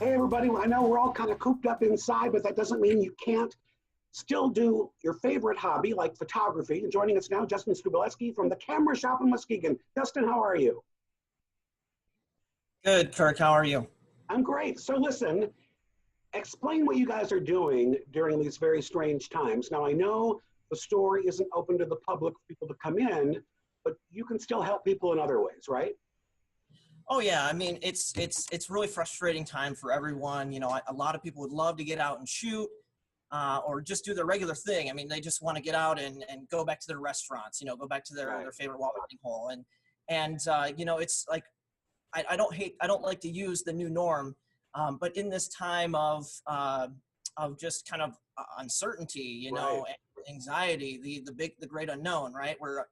Hey everybody, I know we're all kind of cooped up inside, but that doesn't mean you can't still do your favorite hobby like photography. And joining us now, Justin Stubileski from the Camera Shop in Muskegon. Justin, how are you? Good, Kirk. How are you? I'm great. So listen, explain what you guys are doing during these very strange times. Now I know the store isn't open to the public for people to come in, but you can still help people in other ways, right? Oh yeah, I mean it's really frustrating time for everyone. You know, a lot of people would love to get out and shoot, or just do their regular thing. I mean, they just want to get out and go back to their restaurants. You know, go back to their favorite watering hole. And you know, it's like I don't like to use the new norm, but in this time of just kind of uncertainty, you know, and anxiety, the great unknown, right? We're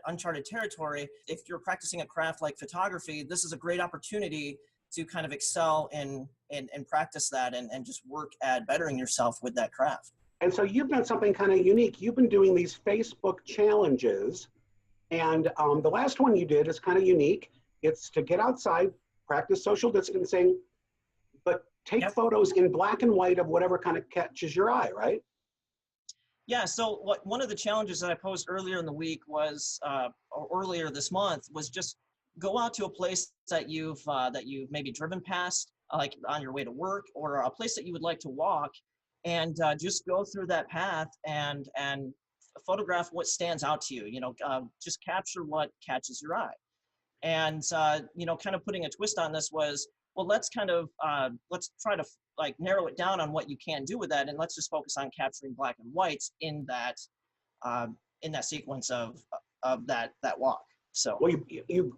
uncharted territory. If you're practicing a craft like photography, this is a great opportunity to kind of excel and practice that and just work at bettering yourself with that craft. And so you've done something kind of unique. You've been doing these Facebook challenges, and the last one you did is kind of unique. It's to get outside, practice social distancing, but take photos in black and white of whatever kind of catches your eye, right? Yeah, so one of the challenges that I posed earlier in the week was, or earlier this month, was just go out to a place that you've maybe driven past, like on your way to work, or a place that you would like to walk, and just go through that path and photograph what stands out to you. You know, just capture what catches your eye. And you know, kind of putting a twist on this was, well, let's kind of let's try to like narrow it down on what you can do with that, and let's just focus on capturing black and whites in that sequence of that walk. So well,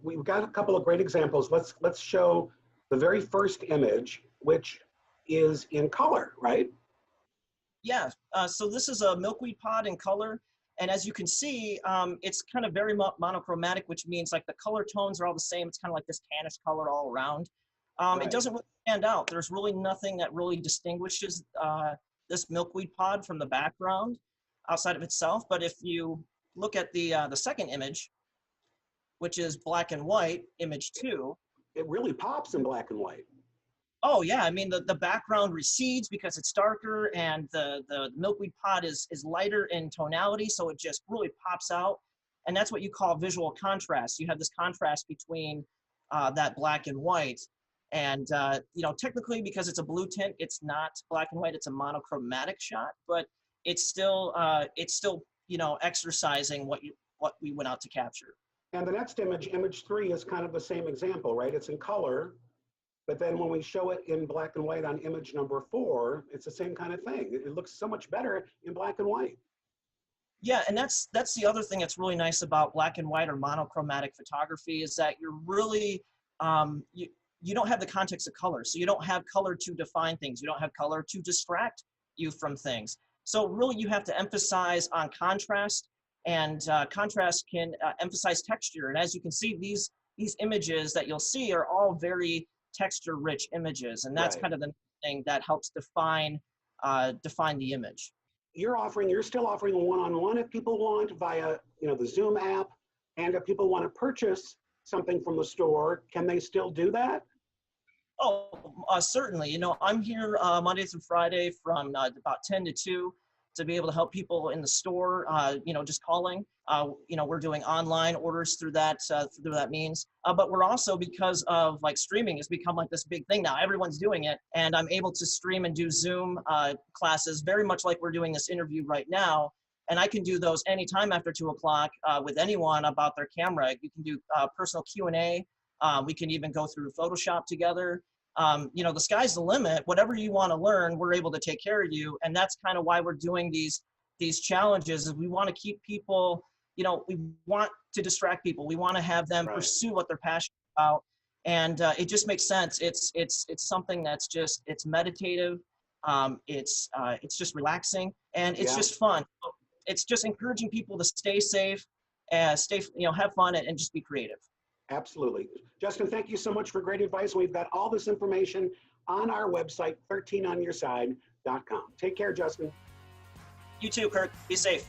we've got a couple of great examples. Let's show the very first image, which is in color, right? Yeah. So this is a milkweed pod in color. And as you can see, it's kind of very monochromatic, which means like the color tones are all the same. It's kind of like this tannish color all around. It doesn't really stand out. There's really nothing that really distinguishes this milkweed pod from the background outside of itself. But if you look at the second image, which is black and white, image 2. It really pops in black and white. Oh yeah, I mean the background recedes because it's darker, and the milkweed pod is lighter in tonality, so it just really pops out. And that's what you call visual contrast. You have this contrast between that black and white. And you know, technically, because it's a blue tint, it's not black and white. It's a monochromatic shot, but it's still you know, exercising what we went out to capture. And the next image, image 3, is kind of the same example, right? It's in color, but then when we show it in black and white on image number 4, it's the same kind of thing. It looks so much better in black and white. Yeah, and that's the other thing that's really nice about black and white or monochromatic photography is that you're really you don't have the context of color. So you don't have color to define things. You don't have color to distract you from things. So really you have to emphasize on contrast, and contrast can emphasize texture. And as you can see, these images that you'll see are all very texture rich images. And that's kind of the thing that helps define the image. You're still offering a one-on-one if people want via, you know, the Zoom app. And if people want to purchase something from the store, can they still do that? Oh, certainly. You know, I'm here Monday through Friday from about 10 to 2 to be able to help people in the store, you know, just calling. You know, we're doing online orders through that means. But we're also, because of like streaming has become like this big thing now, everyone's doing it. And I'm able to stream and do Zoom classes very much like we're doing this interview right now. And I can do those anytime after 2 o'clock with anyone about their camera. You can do personal Q&A. We can even go through Photoshop together. You know, the sky's the limit. Whatever you want to learn, we're able to take care of you. And that's kind of why we're doing these challenges, is we want to keep people, you know, we want to distract people. We want to have them pursue what they're passionate about. And it just makes sense. It's something that's just, it's meditative. It's just relaxing, and it's just fun. It's just encouraging people to stay safe, you know, have fun, and just be creative. Absolutely. Justin, thank you so much for great advice. We've got all this information on our website, 13onyourside.com. Take care, Justin. You too, Kirk. Be safe.